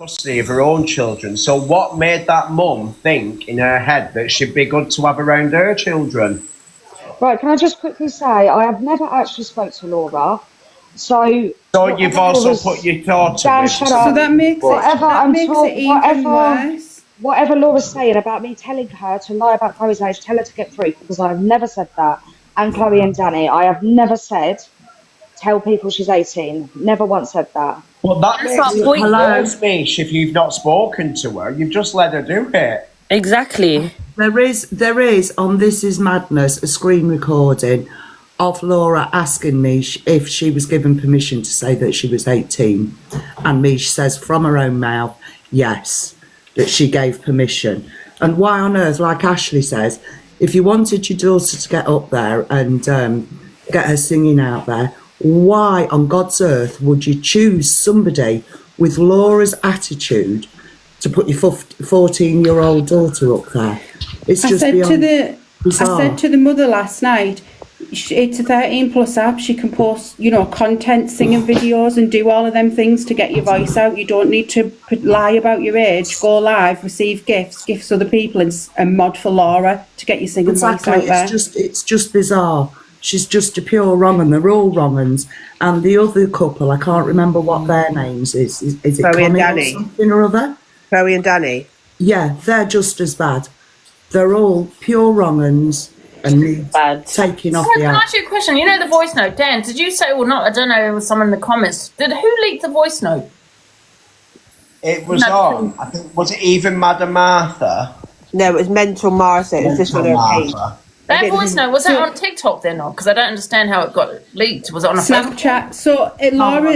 custody of her own children. So what made that mum think in her head that she'd be good to have around her children? Right, can I just quickly say, I have never actually spoke to Laura. So you've also put your daughter Dan, with. shut up. So that makes it even worse. Whatever Laura's saying about me telling her to lie about Chloe's age, tell her to get proof, because I have never said that. And Chloe and Danny, I have never said tell people she's 18. Never once said that. Well, that makes it worse, Mish, if you've not spoken to her. You've just let her do it. Exactly. There is on This Is Madness a screen recording of Laura asking Mish if she was given permission to say that she was 18. And Mish says from her own mouth, yes, that she gave permission. And why on earth, like Ashley says, if you wanted your daughter to get up there and get her singing out there, why on God's earth would you choose somebody with Laura's attitude to put your 14-year-old daughter up there? It's just bizarre. I said to the mother last night, it's a 13+ app. She can post, content, singing videos and do all of them things to get your voice out. You don't need to lie about your age, go live, receive gifts other people and mod for Laura to get your singing voice out there. It's just bizarre. She's just a pure wrong un. They're all wrong uns. And the other couple, I can't remember what their names is. Is it Chloe and Connie Danny? Or something or other? Chloe and Danny. Yeah, they're just as bad. They're all pure wrong uns and need taking off the Can I app. ask you a question? You know the voice note, Dan, did you say or not? I don't know, it was someone in the comments. Who leaked the voice note? It was on, I think, was it even Madam Martha? No, it was Mental Martha. It was just on her page. That voice note, was that on TikTok then? Because I don't understand how it got leaked. Was it on a Snapchat? So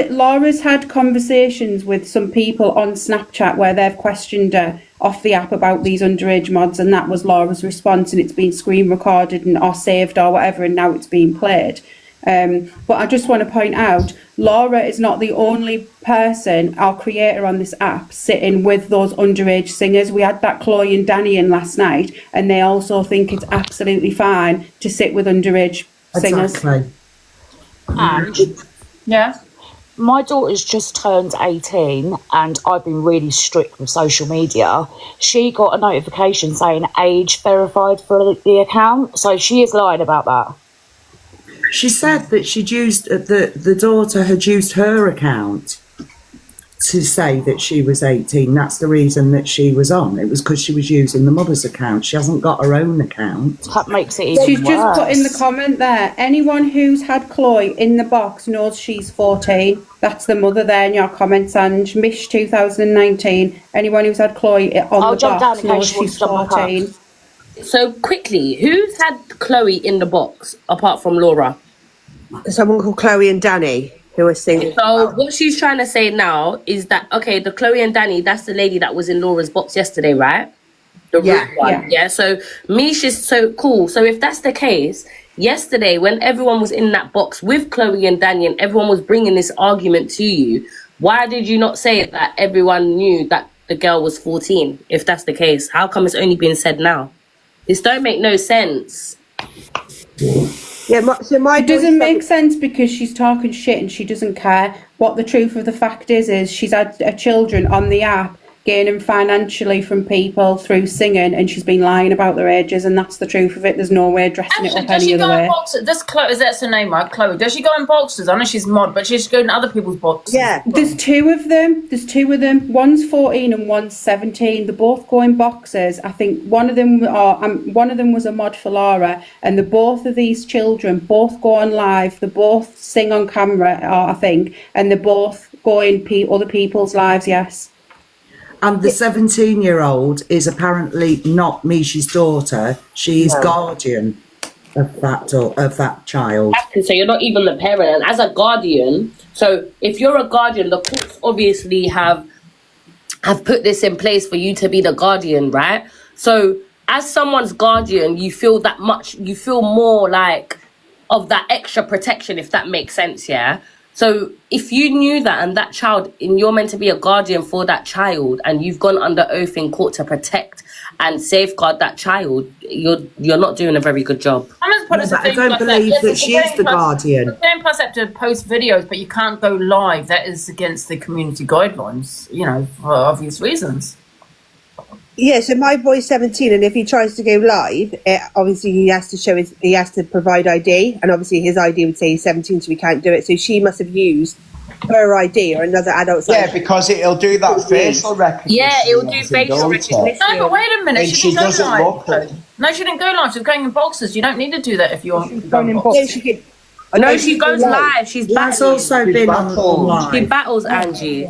Laura's had conversations with some people on Snapchat where they've questioned her off the app about these underage mods, and that was Laura's response, and it's been screen recorded or saved or whatever, and now it's being played. But I just want to point out, Laura is not the only person or creator on this app sitting with those underage singers. We had that Chloe and Danny in last night, and they also think it's absolutely fine to sit with underage singers. Exactly. And yeah, my daughter's just turned 18 and I've been really strict with social media. She got a notification saying age verified for the account, so she is lying about that. She said that she'd used the daughter had used her account to say that she was 18. That's the reason that she was on. It was because she was using the mother's account. She hasn't got her own account. That makes it even She's worse. just put in the comment there, anyone who's had Chloe in the box knows she's 14. That's the mother there in your comments. And Mish 2019, anyone who's had Chloe on the box knows she's 14. So quickly, who's had Chloe in the box apart from Laura? Someone called Chloe and Danny who are singing. So what she's trying to say now is that, okay, the Chloe and Danny, that's the lady that was in Laura's box yesterday, right? The root one. Yeah. So Mish is so cool. So if that's the case, yesterday when everyone was in that box with Chloe and Danny and everyone was bringing this argument to you, why did you not say that everyone knew that the girl was 14? If that's the case, how come it's only being said now? This don't make no sense. Yeah, it doesn't make sense because she's talking shit and she doesn't care. What the truth of the fact is she's had her children on the app gaining financially from people through singing, and she's been lying about their ages, and that's the truth of it. There's no way dressing it up any other way. This Chloe, is that her name, right? Chloe. Does she go in boxes? I know she's mod, but she's going in other people's boxes. Yeah. There's two of them. One's 14 and one's 17. They both go in boxes. I think one of them was a mod for Laura, and the both of these children both go on live. They both sing on camera, I think, and they both go in other people's lives. Yes. And the 17-year-old is apparently not Mish's daughter. She is guardian of that child. So you're not even the parent. And as a guardian, so if you're a guardian, the courts obviously have put this in place for you to be the guardian, right? So as someone's guardian, you feel more like of that extra protection, if that makes sense, yeah? So if you knew that and that child, and you're meant to be a guardian for that child, and you've gone under oath in court to protect and safeguard that child, you're not doing a very good job. I'm Plus but I don't believe that she is the guardian. The Game Plus have to post videos, but you can't go live. That is against the community guidelines, you know, for obvious reasons. Yeah, so my boy's 17, and if he tries to go live, obviously he has to provide ID, and obviously his ID would say he's 17, so he can't do it. So she must have used her ID or another adult's ID. Yeah, because it'll do that facial recognition. Yeah, it will do facial recognition. No, but wait a minute. And she didn't go doesn't live. look it. No, she didn't go live. She was going in boxes. You don't need to do that if you want to go in Yeah, boxes. she could. No, she goes live. She's That's battling. also been online. She battles Angie.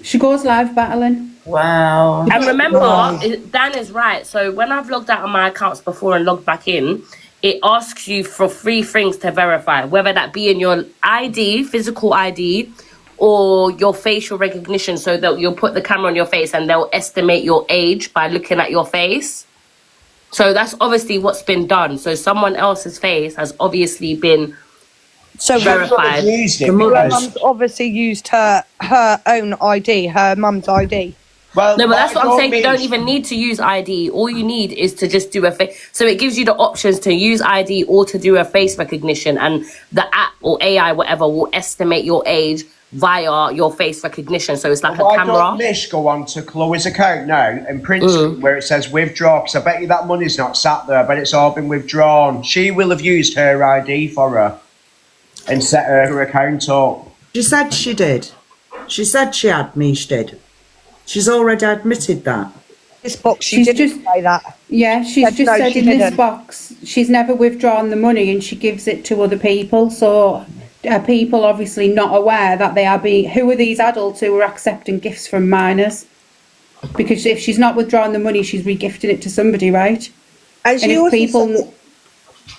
She goes live battling. Wow. And remember, Dan is right. So when I've logged out of my accounts before and logged back in, it asks you for 3 things to verify, whether that be in your ID, physical ID, or your facial recognition. So that you'll put the camera on your face and they'll estimate your age by looking at your face. So that's obviously what's been done. So someone else's face has obviously been verified. Used it Her because, mum's obviously used her own ID, her mum's ID. well, No, but that's what I'm saying. You don't means- even need to use ID. All you need is to just do a face. So it gives you the options to use ID or to do a face recognition, and the app or AI, whatever, will estimate your age via your face recognition. So it's like Why a camera. don't Mish go on to Chloe's account now and print screen where it says withdraw? Because I bet you that money's not sat there, but it's all been withdrawn. She will have used her ID for her and set her account up. She said she did. She said she had, Mish did. She's already admitted that. This box, She's just say that. Yeah, she's Said just no, said she in this didn't. box she's never withdrawn the money and she gives it to other people. So are people obviously not aware that they are being? Who are these adults who are accepting gifts from minors? Because if she's not withdrawn the money, she's regifting it to somebody, right? And And she if also people, said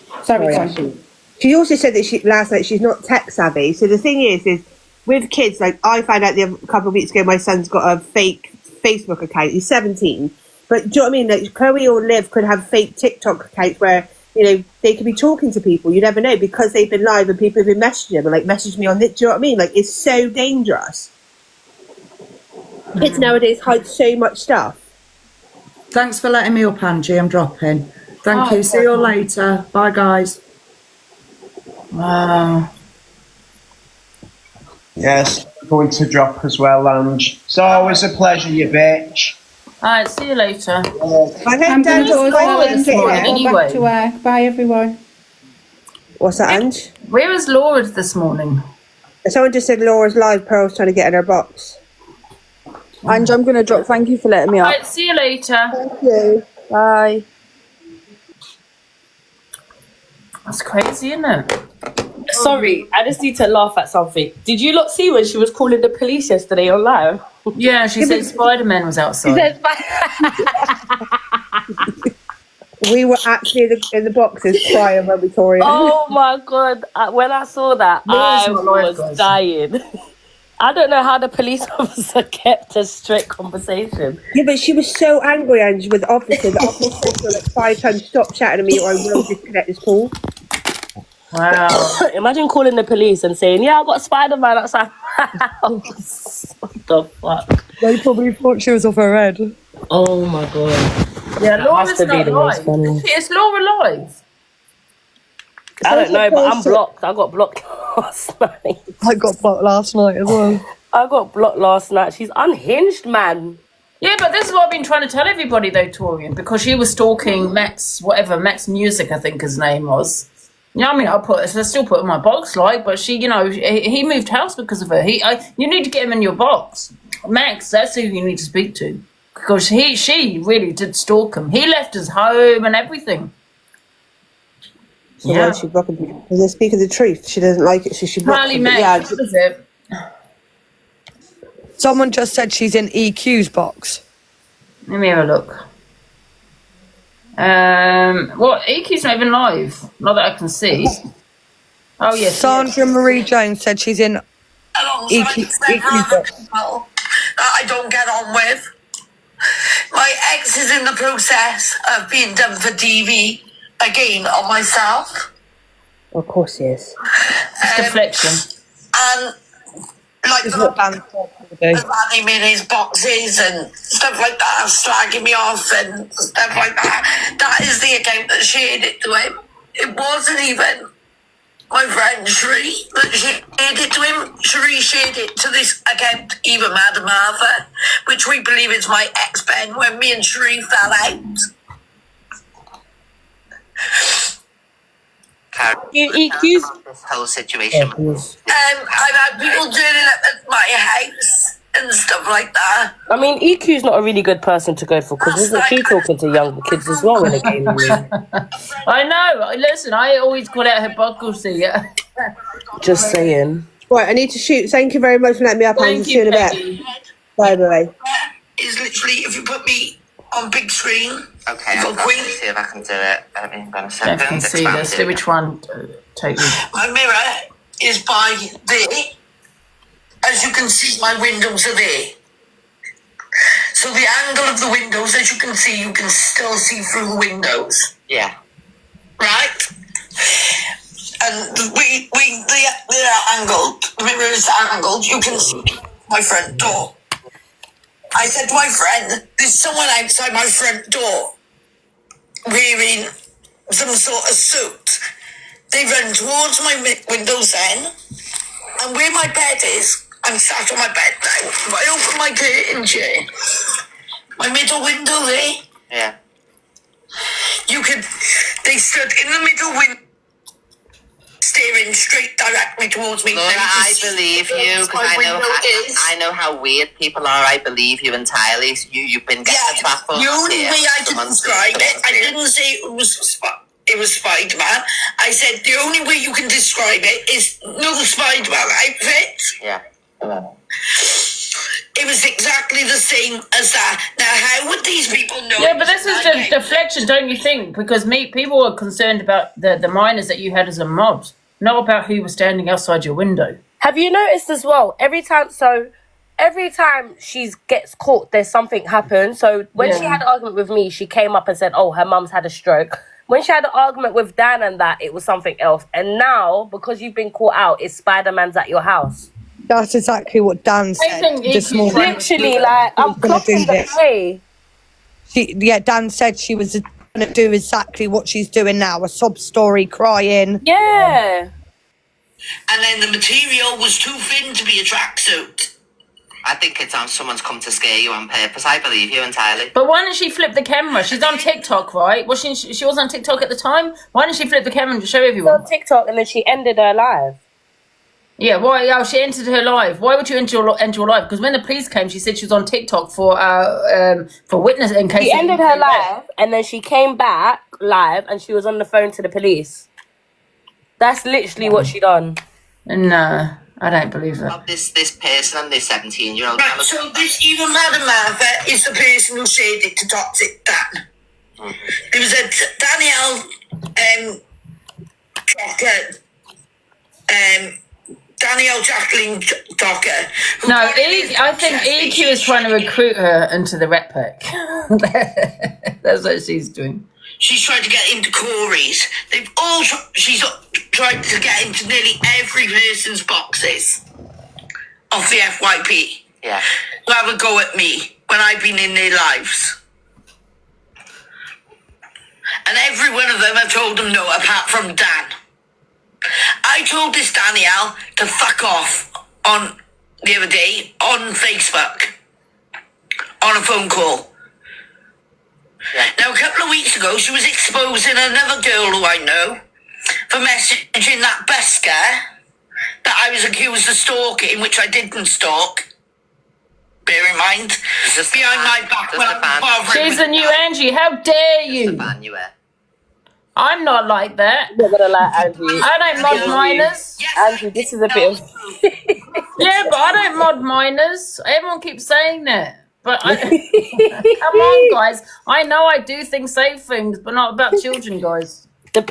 that, sorry, go on. she also said that last night she's not tech savvy. So the thing is with kids, like I found out a couple of weeks ago, my son's got a fake Facebook account. He's 17. But do you know what I mean? Like Chloe or Liv could have fake TikTok accounts where, you know, they could be talking to people. You never know, because they've been live and people have been messaging them and like, message me on this. Do you know what I mean? Like, it's so dangerous. Kids nowadays hide so much stuff. Thanks for letting me up, Angie. I'm dropping. Thank you. See you later. Bye, guys. Wow. Yes, going to drop as well, Ange. It's always a pleasure, you bitch. Alright, see you later. I I'm heard going Dad to go was as well quite and this morning. yeah. go Anyway. back to work. Bye, everyone. What's that, Ange? Where was Laura this morning? Someone just said Laura's live. Pearl's trying to get in her box. Ange, I'm going to drop. Thank you for letting me up. Alright, see you later. Thank you. Bye. That's crazy, isn't it? Sorry, I just need to laugh at something. Did you not see when she was calling the police yesterday on live? Yeah, she said Spider-Man was outside. We were actually in the boxes crying when we tore it. Oh my god! When I saw that, Laura's I not live, was guys. dying. I don't know how the police officer kept a straight conversation. Yeah, but she was so angry, Ange, with the officer. The officer like 5 times, stop chatting to me or I will disconnect this call. Wow. Imagine calling the police and saying, "Yeah, I got Spider-Man outside my house." What the fuck? They probably thought she was off her head. Oh my god! Yeah, That Laura's has to be not the most funny. live. Is Laura live? I don't know, but I'm blocked. I got blocked last night. I got blocked last night as well. I got blocked last night. She's unhinged, man. Yeah, but this is what I've been trying to tell everybody though, Torian, because she was stalking Max Music, I think his name was. Yeah, I mean, I still put in my box, like, but she, you know, he moved house because of her. You need to get him in your box. Max, that's who you need to speak to, because she really did stalk him. He left his home and everything. So why is she blocking people? Because they're speaking the truth. She doesn't like it, so she blocks Apparently, them. Max, Yeah, what is it? Someone just said she's in EQ's box. Let me have a look. What? EQ's not even live. Not that I can see. Oh yes. Sandra Marie Jones said she's in EQ's box. People that I don't get on with. My ex is in the process of being done for DV again on myself. of course he is. Deflection. And like he made his boxes and stuff like that, slagging me off and stuff like that. That is the account that shared it to him. it wasn't even my friend Sheree that shared it to him. Sheree shared it to this account, Eva Madam Martha, which we believe is my ex-Ben when me and Sheree fell out. EQ's this whole situation. I've had people turning up at my house and stuff like that. I mean, EQ's not a really good person to go for because isn't she talking to younger kids as well in a game room? I know. Listen, I always call out hypocrisy. Just saying. Right, I need to shoot. Thank you very much for letting me up. Thank See you in a bit. Peggy. Bye bye. Is literally if you put me on big screen. Okay, I'll see if I can do it. I'm going to If you can see this, see which one take you. My mirror is by there. As you can see, my windows are there. So the angle of the windows, as you can still see through the windows. Yeah. Right? And the mirror is angled, you can see my front door. I said to my friend, there's someone outside my front door wearing some sort of suit. They run towards my windows then, and where my bed is, I'm sat on my bed now. If I open my curtain chair, my middle window there, Yeah. they stood in the middle window, staring straight directly towards me. Laura, I believe you because I know how weird people are. I believe you entirely. You've been getting the trap. The only way I can describe it, I didn't say it was Spider-Man. I said the only way you can describe it is the Spider-Man outfit. Yeah. It was exactly the same as that. Now, how would these people know? Yeah, but this is the deflection, don't you think? Because people were concerned about the minors that you had as a mod, not about who was standing outside your window. Have you noticed as well? Every time she gets caught, there's something happen. So when she had an argument with me, she came up and said, "Oh, her mum's had a stroke." When she had an argument with Dan and that, it was something else. And now, because you've been caught out, it's Spider-Man's at your house. That's exactly what Dan said this morning. Literally, like, I'm clocking the play. Dan said she was going to do exactly what she's doing now, a sob story, crying. Yeah. And then the material was too thin to be a tracksuit. I think it's on someone's come to scare you on purpose. I believe you entirely. But why didn't she flip the camera? She's on TikTok, right? She was on TikTok at the time? Why didn't she flip the camera to show everyone? She was on TikTok and then she ended her live. Yeah, why? Oh, she entered her live. Why would you enter your live? Because when the police came, she said she was on TikTok for witness in case. She ended her live and then she came back live and she was on the phone to the police. That's literally what she done. No, I don't believe that. This person and this 17-year-old. Right, so this even Madam Martha is the person who said it to Toxic Dan. There was a Danielle Jacqueline Docker. No, I think EQ is trying to recruit her into the Ret Pack. That's what she's doing. She's tried to get into Corey's. She's tried to get into nearly every person's boxes off the FYP. Yeah. To have a go at me when I've been in their lives. And every one of them have told them no, apart from Dan. I told this Danielle to fuck off on the other day on Facebook on a phone call. Yeah. Now, a couple of weeks ago, she was exposing another girl who I know for messaging that busker that I was accused of stalking, which I didn't stalk. Bear in mind, behind my back when I was bothering. She's the new Angie. How dare you? I'm not like that. You're gonna like Angie. I don't mod minors. Angie, this is a bit of. Yeah, but I don't mod minors. Everyone keeps saying that. But come on, guys. I know I do say things, but not about children, guys. The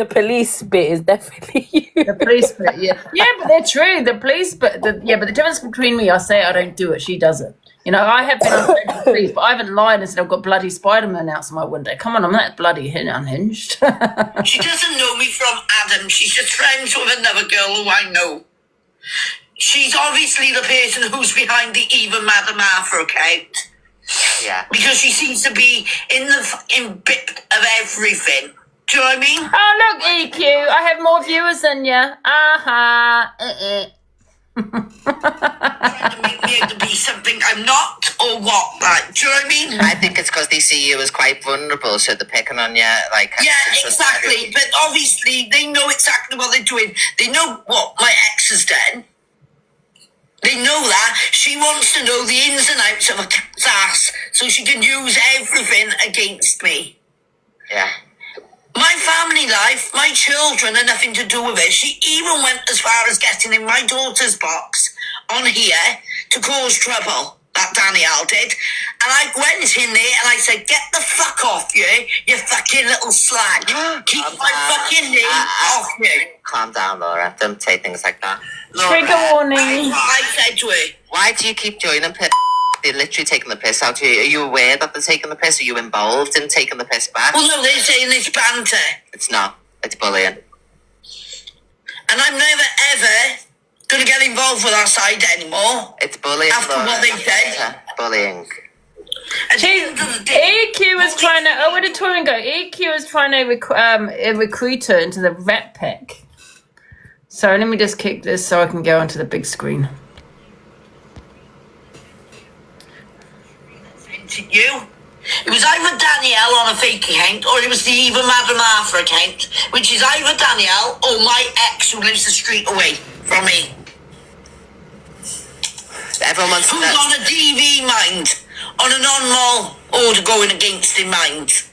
police bit is definitely you. The police bit, yeah. Yeah, but they're true. The police bit, but the difference between me, I say it, I don't do it. She does it. You know, I have been on the police, but I haven't lied and said I've got bloody Spider-Man outside my window. Come on, I'm not bloody unhinged. She doesn't know me from Adam. She's just friends with another girl who I know. She's obviously the person who's behind the Eva Madam Martha account. Yeah. Because she seems to be in bit of everything. Do you know what I mean? Oh, look, EQ, I have more viewers than you. Trying to make me out to be something I'm not, or what? Like, do you know what I mean? I think it's because they see you as quite vulnerable, so they're picking on you. Like, Yeah, exactly. But obviously, they know exactly what they're doing. They know what my ex has done. They know that. She wants to know the ins and outs of a cat's ass so she can use everything against me. Yeah. My family life, my children are nothing to do with it. She even went as far as getting in my daughter's box on here to cause trouble. That Danielle did. And I went in there and I said, get the fuck off you, you fucking little slag. Keep my fucking name off you. Calm down, Laura. Don't say things like that. Trigger warning. That's what I said to her. Why do you keep joining piss? They're literally taking the piss out of you. Are you aware that they're taking the piss? Are you involved in taking the piss back? Well, no, they're saying it's banter. It's not. It's bullying. And I'm never, ever going to get involved with our side anymore. It's bullying, After Laura. what they've done. Bullying. At the end of the day, EQ was trying to. Oh, where did Torian go? EQ was trying to recruit her into the vet pick. So let me just kick this so I can go onto the big screen. to you. It was either Danielle on a fake account or it was the Eva Madam Arthur account, which is either Danielle or my ex who lives a street away from me. Everyone wants to Who's on a DV mind, on a non-mall order going against in mind.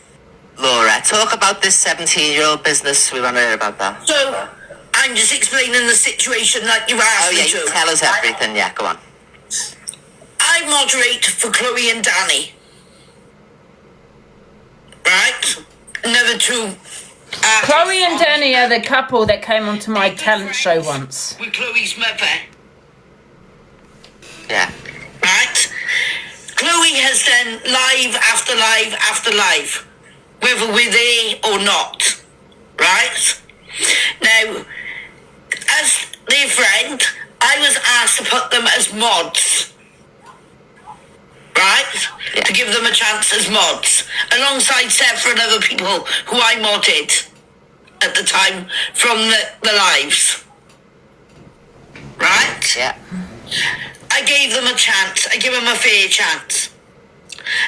Laura, talk about this 17-year-old business. We want to hear about that. So, I'm just explaining the situation like you asked me to. You tell us everything. Yeah, go on. I moderate for Chloe and Danny. Right? Another two. Chloe and Danny are the couple that came onto my talent show once. With Chloe's mother. Yeah. Right? Chloe has done live after live after live, whether we're there or not. Right? Now, as their friend, I was asked to put them as mods. Right? Yeah. To give them a chance as mods, alongside several other people who I modded at the time from the lives. Right? Yeah. I gave them a chance. I give them a fair chance.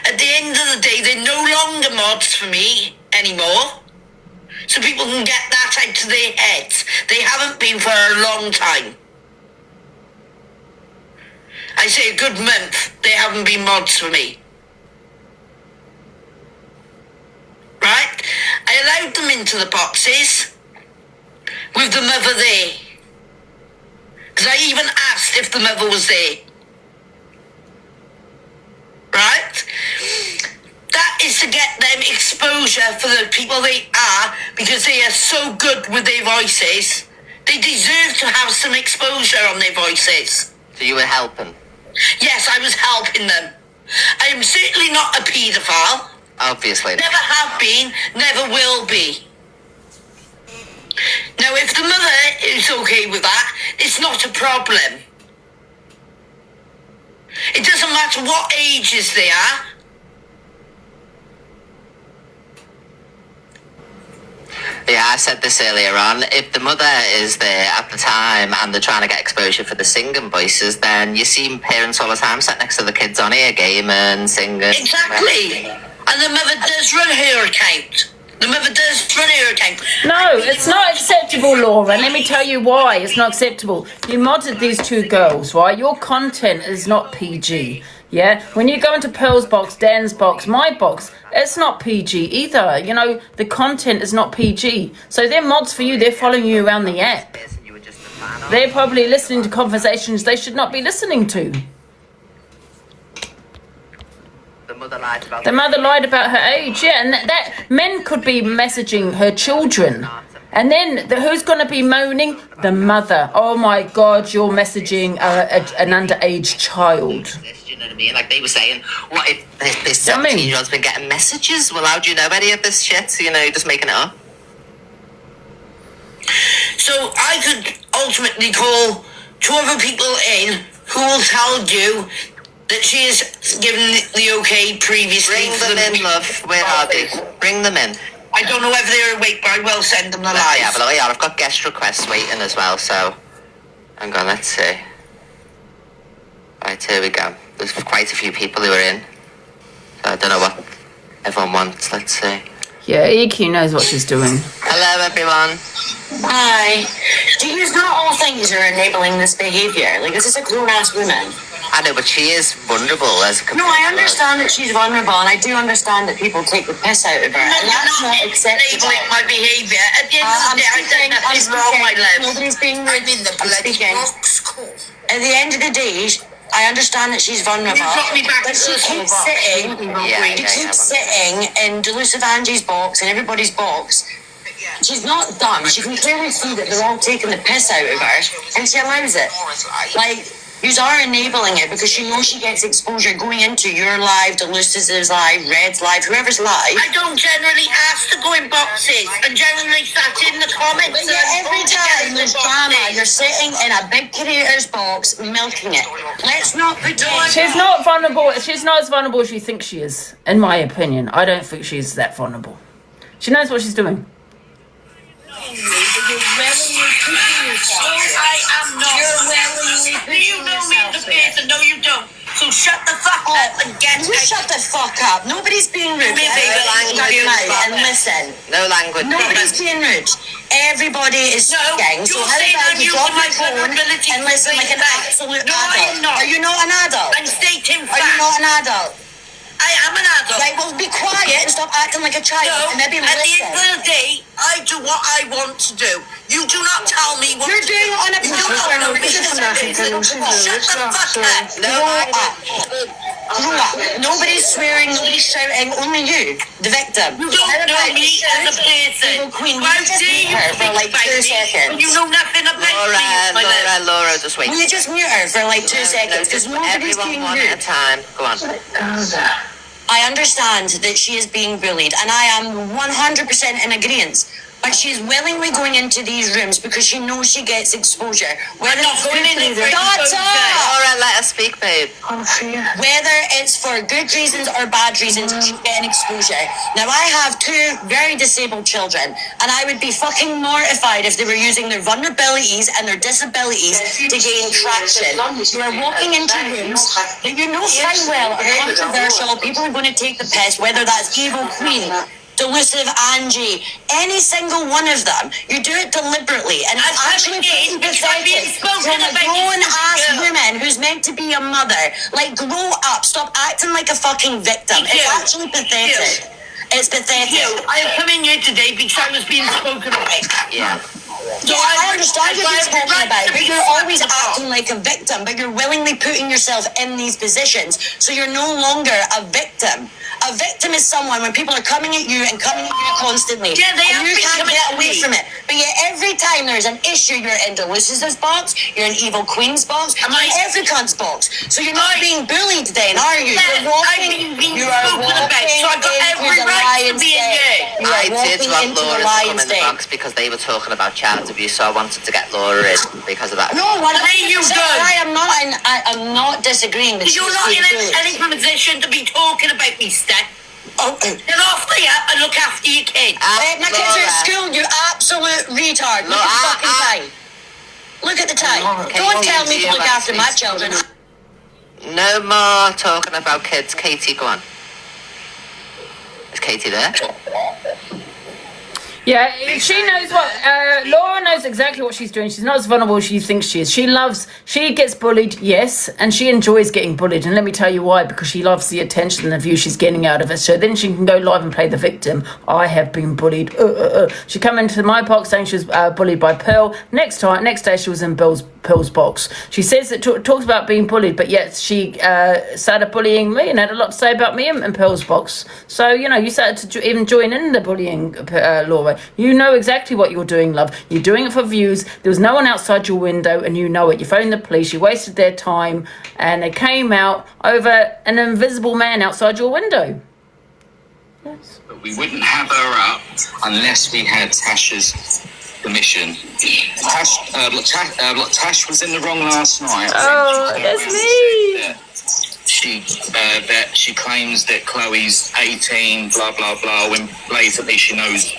At the end of the day, they're no longer mods for me anymore. So people can get that out of their heads. They haven't been for a long time. I say a good month, they haven't been mods for me. Right? I allowed them into the boxes with the mother there. Because I even asked if the mother was there. Right? That is to get them exposure for the people they are, because they are so good with their voices. They deserve to have some exposure on their voices. So you were helping? Yes, I was helping them. I am certainly not a paedophile. Obviously. Never have been, never will be. Now, if the mother is okay with that, it's not a problem. It doesn't matter what ages they are. Yeah, I said this earlier on. If the mother is there at the time and they're trying to get exposure for the singing voices, then you see parents all the time sat next to the kids on here gaming, singing. Exactly. And the mother does run her account. The mother does run her account. No, it's not acceptable, Laura. Let me tell you why it's not acceptable. You modded these two girls, right? Your content is not PG. Yeah, when you go into Pearl's box, Dan's box, my box, it's not PG either. You know, the content is not PG. So they're mods for you. They're following you around the app. They're probably listening to conversations they should not be listening to. The mother lied about The mother lied about her age, yeah, and that men could be messaging her children. And then who's going to be moaning? The mother. Oh my God, you're messaging an underage child. You know what I mean? Like they were saying, what if this 17-year-old's been getting messages? Well, how do you know any of this shit? You know, you're just making it up. So I could ultimately call two other people in who will tell you that she has given the okay previously. Bring them in, love. Where are they? Bring them in. I don't know whether they're awake, but I will send them the live. Yeah, but I've got guest requests waiting as well, so hang on, let's see. Right, here we go. There's quite a few people who are in. So I don't know what everyone wants. Let's see. Yeah, EQ knows what she's doing. Hello, everyone. Hi. Do you not all think you're enabling this behaviour? Like, this is a grown-ass woman. I know, but she is vulnerable as a No, I understand that she's vulnerable, and I do understand that people take the piss out of her, and that's not acceptable. Enabling my behaviour. At the end of the day, I said nothing's wrong, my love. Nobody's being rude. I'm in the bloody box. At the end of the day, I understand that she's vulnerable, but she keeps sitting. She keeps sitting in Delusive Angie's box and everybody's box. She's not done. She can clearly see that they're all taking the piss out of her, and she allows it. Like, you are enabling it because she knows she gets exposure going into your live, Delusive's live, Red's live, whoever's live. I don't generally ask to go in boxes and generally sat in the comments. But every time there's drama, you're sitting in a big creator's box milking it. Let's not pretend. She's not vulnerable. She's not as vulnerable as you think she is, in my opinion. I don't think she's that vulnerable. She knows what she's doing. I am not. You're willingly pushing you know me as a person. No, you don't. So shut the fuck up and get you shut the fuck up. Nobody's being rude. And listen. No language. Nobody's being rude. Everybody is speaking. So how about you drop my phone and listen like an absolute adult? Are you not an adult? I'm stating facts. Are you not an adult? I am an adult. Right, well, be quiet and stop acting like a child. No, and maybe at the end of the day, I do what I want to do. You do not tell me what you're doing on a computer. Shut the fuck up. Grow up. Nobody's swearing, nobody's shouting, only you, the victim. You don't know me as a person. Queen, you just mute her for like 2 seconds. You know nothing about me. Laura, just wait. Will you just mute her for like 2 seconds? Because nobody's being rude. Everyone one at a time. Go on. I understand that she is being bullied, and I am 100% in agreement. But she's willingly going into these rooms because she knows she gets exposure. Whether it's going into the Laura, let us speak, babe. Whether it's for good reasons or bad reasons, she's getting exposure. Now, I have 2 very disabled children, and I would be fucking mortified if they were using their vulnerabilities and their disabilities to gain traction. You are walking into rooms that you know fine well are controversial. People are going to take the piss, whether that's Evil Queen, Delusive Angie, any single one of them. You do it deliberately, and it's actually pretty pathetic from a grown-ass woman who's meant to be a mother. Like, grow up. Stop acting like a fucking victim. It's actually pathetic. It's pathetic. I am coming here today because I was being spoken about. Yeah. So I understand what you're talking about, but you're always acting like a victim, but you're willingly putting yourself in these positions, so you're no longer a victim. A victim is someone when people are coming at you and coming at you constantly. Yeah, they and you can't get away from it. But yet every time there's an issue, you're in Delusive's box, you're in Evil Queen's box, you're in every cunt's box. So you're not being bullied then, are you? You're walking, you are walking So I got every right to be in here. I did want Laura to come in the box because they were talking about child abuse, so I wanted to get Laura in because of that. No, I'm not disagreeing that You're she's not in any position to be talking about me, Steph. Oh, get off there and look after your kids. My kids are at school, you absolute retard. Look at the fucking time. Look at the time. Don't tell me to look after my children. No more talking about kids. Katie, go on. Is Katie there? Yeah, she knows what, Laura knows exactly what she's doing. She's not as vulnerable as she thinks she is. She gets bullied, yes, and she enjoys getting bullied. And let me tell you why, because she loves the attention and the view she's getting out of it. So then she can go live and play the victim. I have been bullied. She come into my box saying she was bullied by Pearl. Next day she was in Pearl's box. She says that talks about being bullied, but yet she started bullying me and had a lot to say about me in Pearl's box. So, you started to even join in the bullying, Laura. You know exactly what you're doing, love. You're doing it for views. There was no one outside your window, and you know it. You phoned the police. You wasted their time, and they came out over an invisible man outside your window. Yes. But we wouldn't have her up unless we had Tasha's permission. Tash was in the wrong last night. Oh, that's me. that she claims that Chloe's 18, blah blah blah, when blatantly she knows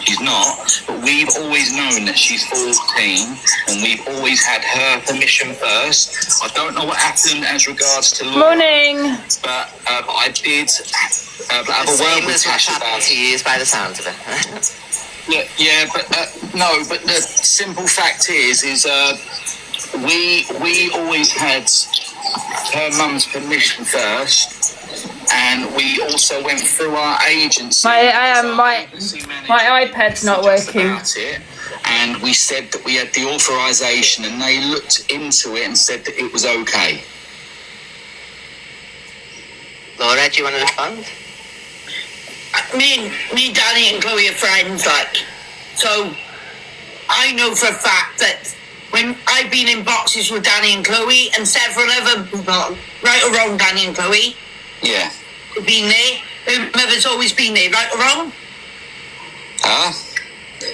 she's not. But we've always known that she's 14, and we've always had her permission first. I don't know what happened as regards to Laura, Morning. but I did have a word Same with as what's Tasha happened about to you by the sounds of it. Yeah, but no. But the simple fact is we always had her mum's permission first, and we also went through our agency. My iPad's not working. About it, and we said that we had the authorization, and they looked into it and said that it was okay. Laura, do you want to respond? Me, Danny and Chloe are friends, like, so I know for a fact that when I've been in boxes with Danny and Chloe and several other people, right or wrong, Danny and Chloe, Yeah. have been there. Whomever's always been there, right or wrong? Huh?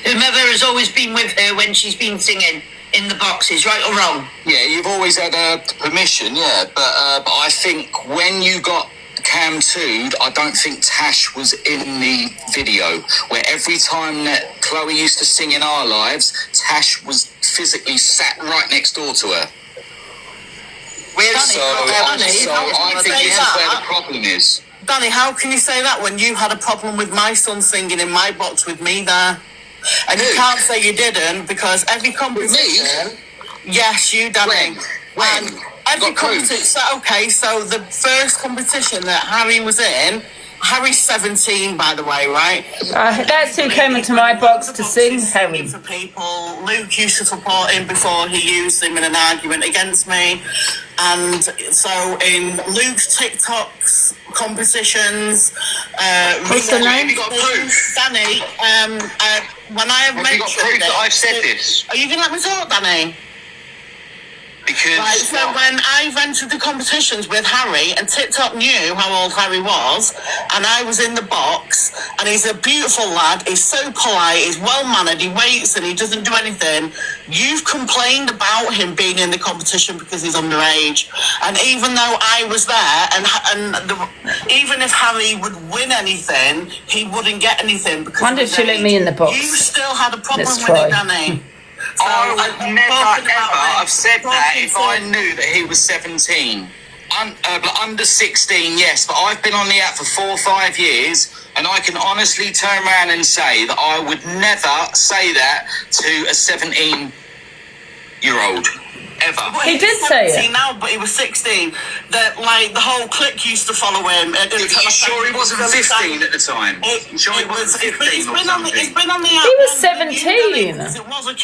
Whomever has always been with her when she's been singing in the boxes, right or wrong? Yeah, you've always had permission, yeah, but I think when you got Cam 2'd, I don't think Tash was in the video, where every time that Chloe used to sing in Our Lives, Tash was physically sat right next door to her. So I think this is where the problem is. Danny, how can you say that when you had a problem with my son singing in my box with me there? And you can't say you didn't, because every competition... Yes, you, Danny. When? Every competition... Okay, so the first competition that Harry was in... Harry's 17, by the way, right? That's who came into my box to sing, Harry. For people, Luke used to support him before he used him in an argument against me. And so in Luke's TikToks, competitions, what's the name? Have you got proof? Danny, when I have you got mentioned proof that it, I've said this? Are you going to let me talk, Danny? Because Right, so when I entered the competitions with Harry, and TikTok knew how old Harry was, and I was in the box, and he's a beautiful lad, he's so polite, he's well-mannered, he waits and he doesn't do anything, you've complained about him being in the competition because he's underage. And even though I was there, even if Harry would win anything, he wouldn't get anything. Because Why did she let me in the box? You still had a problem Let's with try. it, Danny. I would never ever have said that if I knew that he was 17. But under 16, yes, but I've been on the app for 4 or 5 years, and I can honestly turn around and say that I would never say that to a 17-year-old. Ever. But He did say it. Now, but he was 16. That the whole clique used to follow him. Are you sure he wasn't 15 at the time? You sure he wasn't 15 or something? It's been on the app. He was 17.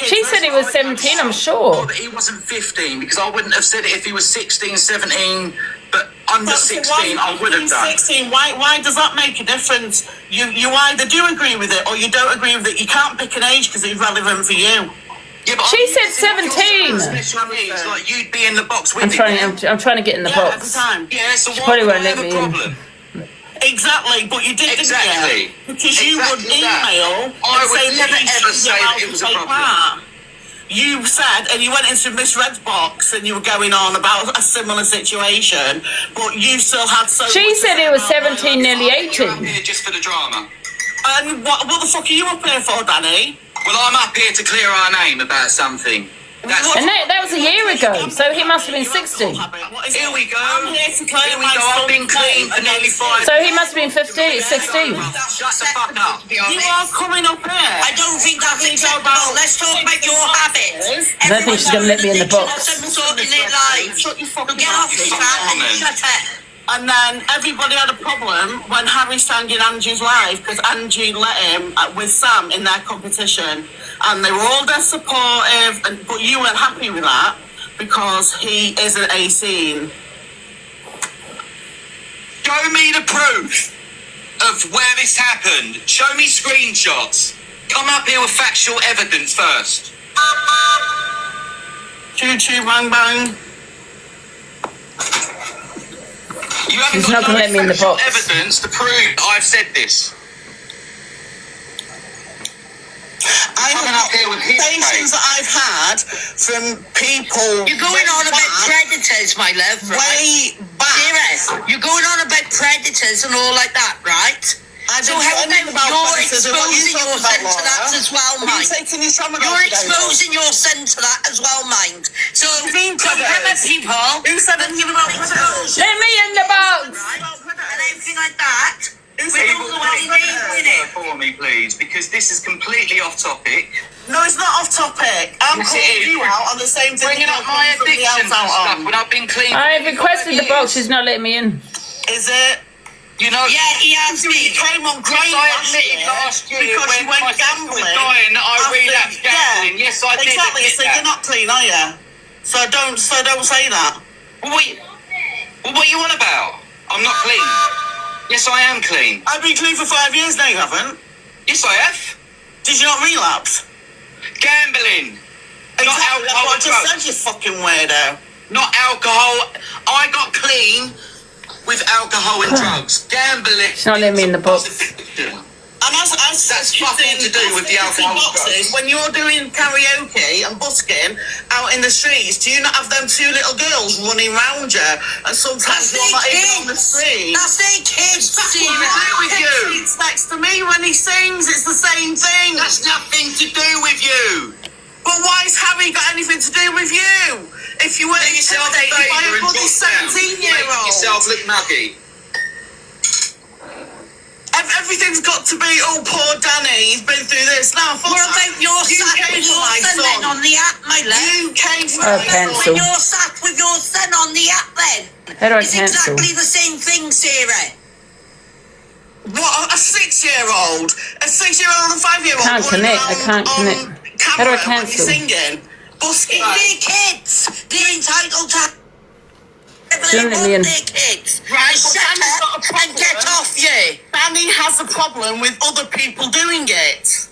She said he was 17, I'm sure. That he wasn't 15, because I wouldn't have said it if he was 16, 17, but under 16 I would have done. 16, why does that make a difference? You either do agree with it or you don't agree with it. You can't pick an age because it's relevant for you. Yeah, but She said 17. Special needs, like you'd be in the box with I'm me. trying to get in the Every box. time. Yeah, so She why probably would won't I let have a me in. problem? Exactly, but you did, Exactly. didn't you? Because you would Exactly that. email I and would say never that you ever should say get that out it to was a take problem. part. You said, and you went into Miss Red's box and you were going on about a similar situation, but you still had so She much to said say he was about 17, nearly You're up 18. here just for the drama. And what the fuck are you up here for, Danny? Well, I'm up here to clear our name about something. That's And that was a year ago, so he must have been 16. Here we go. I'm here to clear Here we my go. I've been clean for nearly 5 So he must have been 15, 16. Shut the fuck up. You are coming up here. I don't think that's acceptable. Let's talk about your habits. I don't think she's going to let me in the box. Sorting it live. Shut your fucking Get off mouth. this man. Shut up. And then everybody had a problem when Harry sang in Angie's live because Angie let him with Sam in their competition, and they were all dead supportive. But you weren't happy with that because he isn't 18. Show me the proof of where this happened. Show me screenshots. Come up here with factual evidence first. Choo choo bang bang. You haven't She's not got going to let me in the factual box. evidence to prove that I've said this. I Coming up here with his conversations face. that I've had from people. You're going on about predators, my love, right? Way back. You're going on about predators and all like that, right? So how about you're exposing your son to that as well, mind? You're exposing your son to that as well, mind. So other people, Who said anything about predators? Let me in the box. and everything like that. We Able don't to know what translate he's doing it. for me, please, because this is completely off topic. No, it's not off topic. I'm Yes, it calling is. you out on the same thing. Bringing up my addictions and stuff when I've been clean. I requested the box. She's not letting me in. Is it? You know, Yeah, he has You me. came on crying I admitted last year because when you went my sister was gambling. dying that I after- relapsed gambling. Yes, I did Exactly. admit So that. you're not clean, are you? So don't say that. Well, what you on about? I'm not clean. Yes, I am clean. I've been clean for 5 years now. You haven't? Yes, I have. Did you not relapse? Gambling. Not Exactly, that's alcohol what I and just drugs. said, you fucking weirdo. Not alcohol. I got clean with alcohol and drugs. Gambling. She's not letting me in the box. And That's fucking to do with the alcohol and boxes. drugs. When you're doing karaoke and busking out in the streets, do you not have them two little girls running round you? And sometimes That's you're not their even on the kids. street. That's their kids. That's See, what right? I do with you. It's next to me when he sings. It's the same thing. That's nothing to do with you. But why has Harry got anything to do with you? If you weren't Do yourself a intimidated by favour a and bloody drop down. Make 17-year-old. yourself look muggy. Everything's got to be, oh, poor Danny, he's been through this. Now, What about your sat with your son then on the app, my love? You came for Oh, my cancel. When you're sat with your son on the app then, How do I it's cancel? exactly the same thing, Sarah. What, a 6-year-old? A 6-year-old and a 5-year-old? Can't running connect, I around can't on connect. How do I camera when he's cancel? singing, busking. It's their kids. They're entitled to She don't let me in. their kids. Right, but Shut Danny's got a up problem. and get off you. Danny has a problem with other people doing it.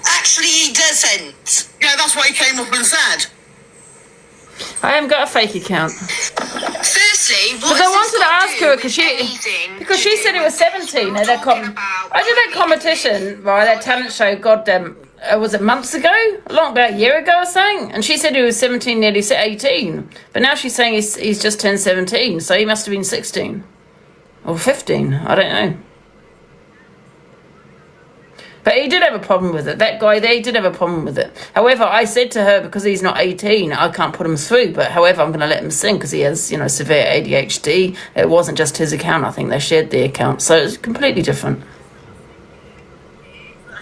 Actually, he doesn't. Yeah, that's what he came up and said. I haven't got a fake account. Firstly, Because I wanted to ask her because she said it was 17 at that I did that competition, right? That talent show. Goddamn, was it months ago? About a year ago or something? And she said he was 17, nearly 18. But now she's saying he's just turned 17, so he must have been 16 or 15. I don't know. But he did have a problem with it. That guy there, he did have a problem with it. However, I said to her, because he's not 18, I can't put him through. But however, I'm going to let him sing because he has, severe ADHD. It wasn't just his account. I think they shared the account. So it's completely different.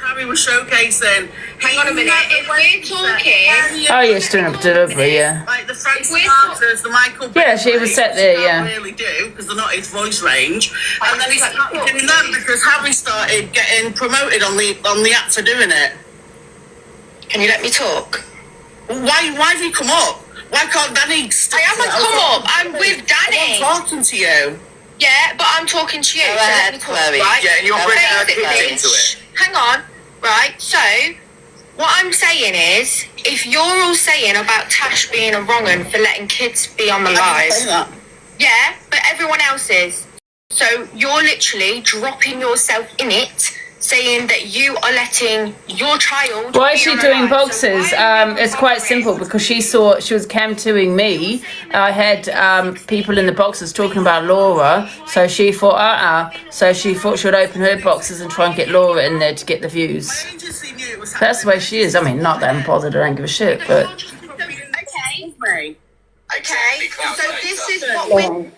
Harry was showcasing. Hang on a minute, if we're talking... Oh, yeah, she's doing a delivery, yeah. Like the Frank Sinatra's, the Michael Bublé, Yeah, she was set there, which he yeah. can't really do because they're not his voice range. And then he started doing them because Harry started getting promoted on the app for doing it. Can you let me talk? Why have you come up? Why can't Danny? I haven't come up. I'm with Danny. I'm talking to you. Yeah, but I'm talking to you. Go so let ahead, me talk, Chloe. right? Yeah, and you're bringing our kids Basically, into it. Hang on. Right, so what I'm saying is, if you're all saying about Tash being a wrong un for letting kids be on the I didn't say live, that. yeah, but everyone else is. So you're literally dropping yourself in it, saying that you are letting your child. Why be is she on a doing live. boxes? So why are you It's quite bothering? simple because she was cam-2ing me. I had people in the boxes talking about Laura, so she thought, So she thought she would open her boxes and try and get Laura in there to get the views. My agency knew it was That's the way she is. I mean, not that I'm bothered, I don't give a shit, but... Okay. happening. Okay, so this is what we.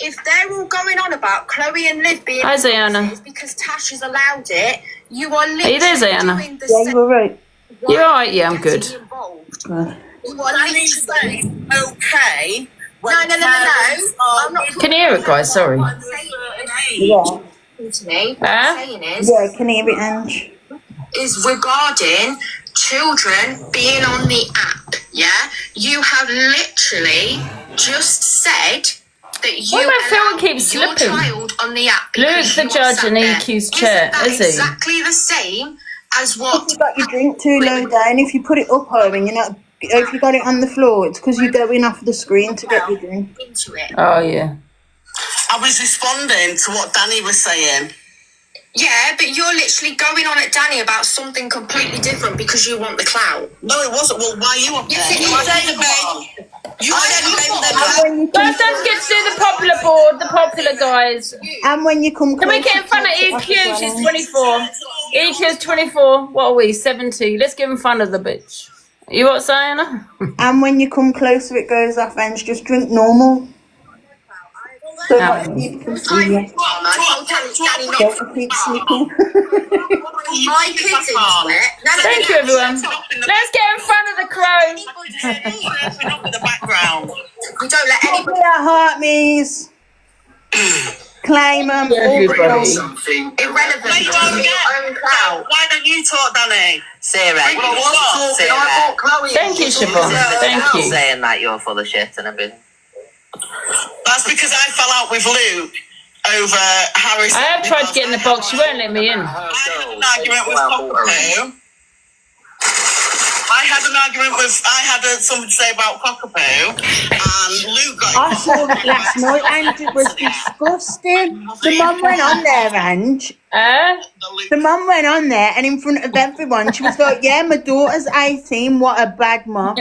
If they're all going on about Chloe and Liv being Hi, Zayana. boxes because Tash has allowed it, you are literally you there, Zayana? doing the Yeah, same. you were right. You alright? Yeah, I'm good. Getting involved. Right. You are Danny literally. said okay. No. I'm not Can you hear it, guys? Sorry. Yeah. to me. What Huh? I'm saying is, Yeah, can hear it, Ange. is regarding children being on the app. Yeah, you have literally just said that you Why my phone allow keeps your slipping? child on the app. Luke's because the you are judge sat in there. EQ's chair, Isn't that is he? exactly the same as what? If you got your drink too low down, if you put it up higher and you're not, if you got it on the floor, it's because you're going off the screen to get your drink. Into it. Oh, yeah. I was responding to what Danny was saying. Yeah, but you're literally going on at Danny about something completely different because you want the clout. No, it wasn't. Well, why are you up there? Yes, it You is. said me. You said me. Guys, don't get to do the popular board, the popular guys. And when you come Can we get in front of EQ? She's 24. EQ's 24. What are we? 70. Let's get in front of the bitch. You what, Sayana? And when you come closer, it goes off, and just drink normal. So Yeah. that people can see you. Don't keep sleeping. My kids in sweat. Thank you, everyone. Let's get in front of the crow. In the background. We don't let Put me at heart, me's. Claim them. Everybody. irrelevant to your own clout. Why don't you talk, Danny? Sarah, Well, I was talking. Sarah. I bought Chloe. Thank you, Siobhan. Thank you. Saying that you're full of shit and everything. That's because I fell out with Luke over Harris. I have tried to get in the box. She won't let me in. I had an argument with Cockapoo. I had something to say about Cockapoo, and Luke got. I saw it last night, and it was disgusting. The mum went on there, Ange. The mum went on there, and in front of everyone, she was like, "Yeah, my daughter's 18. What a bad mum."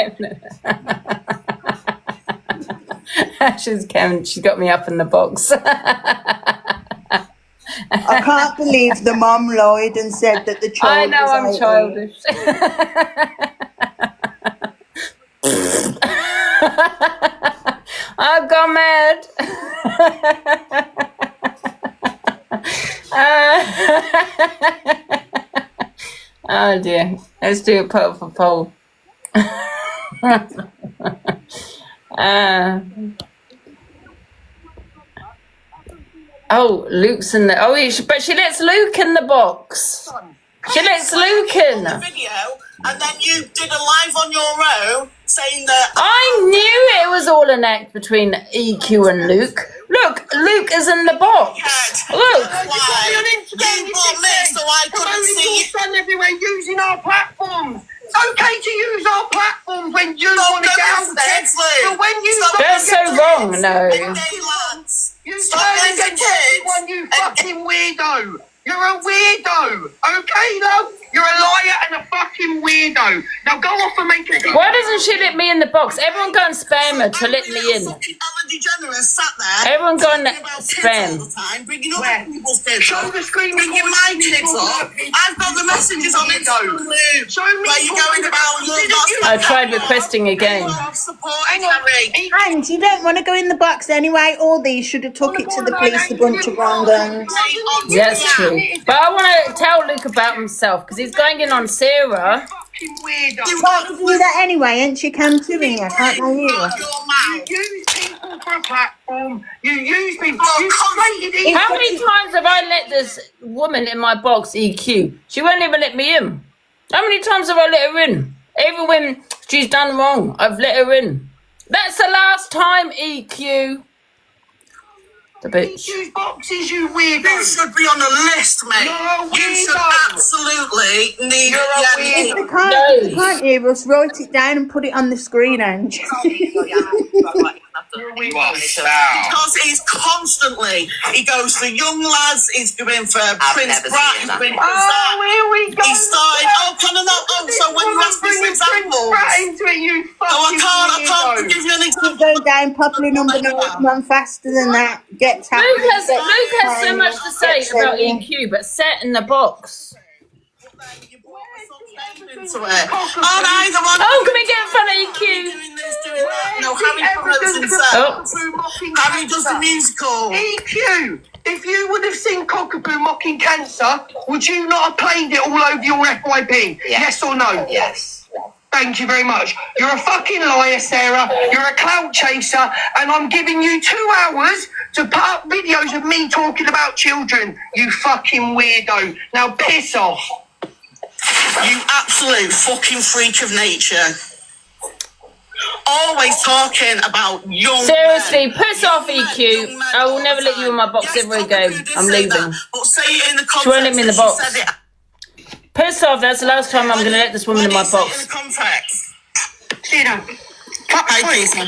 She's got me up in the box. I can't believe the mum lied and said that the child. I know was I'm 18. childish. I've gone mad. Oh dear. Let's do a poll for poll. Oh, Luke's in the. Oh, but she lets Luke in the box. She lets Luke in. Video, and then you did a live on your own saying that. I knew it was all an act between EQ and Luke. Look, Luke is in the box. Look. You bought me, so I couldn't see you. Son everywhere using our platforms. It's okay to use our platforms when you want to get out there. But when you That's so wrong, no. you turn against everyone, you fucking weirdo. You're a weirdo. Okay, love? You're a liar and a fucking weirdo. Now go off and make a... Why doesn't she let me in the box? Everyone go and spam her to let me in. Everyone go and spam. Show the screen. Bringing my kids up. I've got the messages on it. Show me. Where you going about your I tried requesting again. And you don't want to go in the box anyway. All these should have took it to the police, a bunch of wrong guns. That's true. But I want to tell Luke about himself because he's going in on Sarah. You can't do that anyway, ain't she? Come to me, I can't know you. You use people for a platform. You use people. You created How many times have I let this woman in my box, EQ? She won't even let me in. How many times have I let her in? Even when she's done wrong, I've let her in. That's the last time, EQ. The bitch. Use boxes, you weirdo. This should be on the list, mate. No, You should absolutely need. If they can't hear us, write it down and put it on the screen, Ange. Because he's constantly, he goes for young lads, he's going for Prince Brat, he's going for Zach. Here we go. He started, can I not? Oh, so when you ask me for examples. I can't give you an example. Go down, popular number 9, come on faster than that. Get tapped. Luke has so much to say about EQ, but set in the box. Oh, can we get in front of EQ? No, Harry comes himself. Harry does the musical. EQ, if you would have seen Cockapoo mocking cancer, would you not have played it all over your FYP? Yes or no? Yes. Thank you very much. You're a fucking liar, Sarah. You're a clout chaser, and I'm giving you 2 hours to put up videos of me talking about children. You fucking weirdo. Now piss off. You absolute fucking freak of nature. Always talking about young Seriously, men. piss off, EQ. I will never let you in my box ever again. I'm leaving. But say it in the context. She won't let me in the that box. she said it. Piss off, that's the last time I'm going to let this woman in my box. In the context. Sarah, Hi, Jason.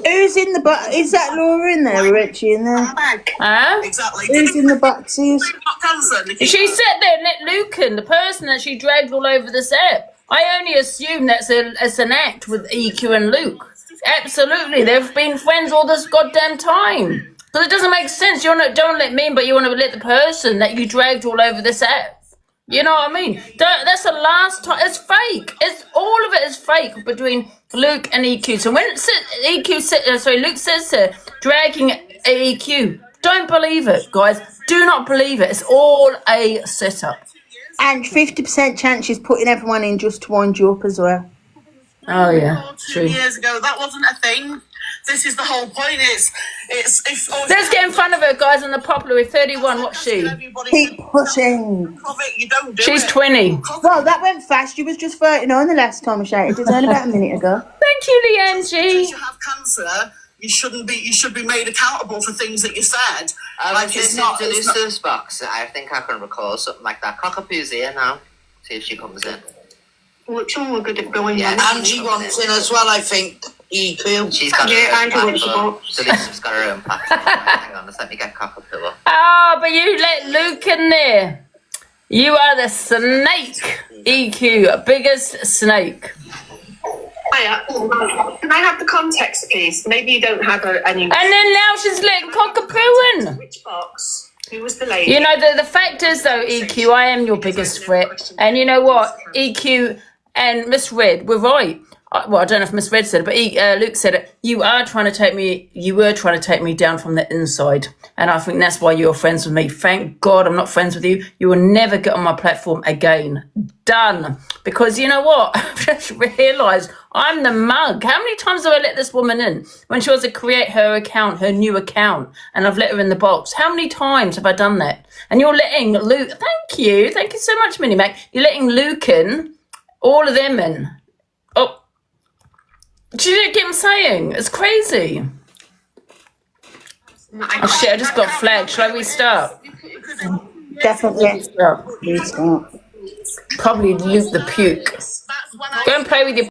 Who's in the box? Is that Laura in there or Richie in there? Huh? Exactly. Who's in the boxes? She sat there and let Lucan, the person that she dragged all over the set. I only assume that's an act with EQ and Luke. Absolutely, they've been friends all this goddamn time. Because it doesn't make sense. You don't let me in, but you want to let the person that you dragged all over the set. You know what I mean? That's the last time. It's fake. All of it is fake between Luke and EQ. So when Luke says to dragging EQ, don't believe it, guys. Do not believe it. It's all a setup. And 50% chance she's putting everyone in just to wind you up as well. Oh yeah, true. 2 years ago, that wasn't a thing. This is the whole point. Let's get in front of her, guys, on the popular with 31. What's she? Keep pushing. She's 20. Well, that went fast. You was just 39 the last time I shouted. It was only about a minute ago. Thank you, Leanne G. If you have cancer, you should be made accountable for things that you said. Like it's not Lucifer's box. I think I can recall something like that. Cockapoo's here now. See if she comes in. Which one we're good at going? Yeah, Angie wants in as well, I think. EQ. She's got her own platform. So Lucifer's got her own platform. Hang on, let me get Cockapoo up. Oh, but you let Luke in there. You are the snake, EQ, biggest snake. Hiya. Can I have the context, please? Maybe you don't have any. And then now she's letting Cockapoo in. Which box? Who was the lady? You know, the fact is, though, EQ, I am your biggest threat. And you know what? EQ and Miss Red were right. Well, I don't know if Miss Red said it, but Luke said it. You were trying to take me down from the inside. And I think that's why you're friends with me. Thank God I'm not friends with you. You will never get on my platform again. Done. Because you know what? I've just realised I'm the mug. How many times have I let this woman in? When she was to create her account, her new account, and I've let her in the box. How many times have I done that? And you're letting Luke... Thank you so much, Minnie Mac. You're letting Luke in, all of them in. Oh. Do you get what I'm saying? It's crazy. Oh shit, I just got flagged. Shall I restart? Definitely. Restart. Probably Luke the puke. Go and play with your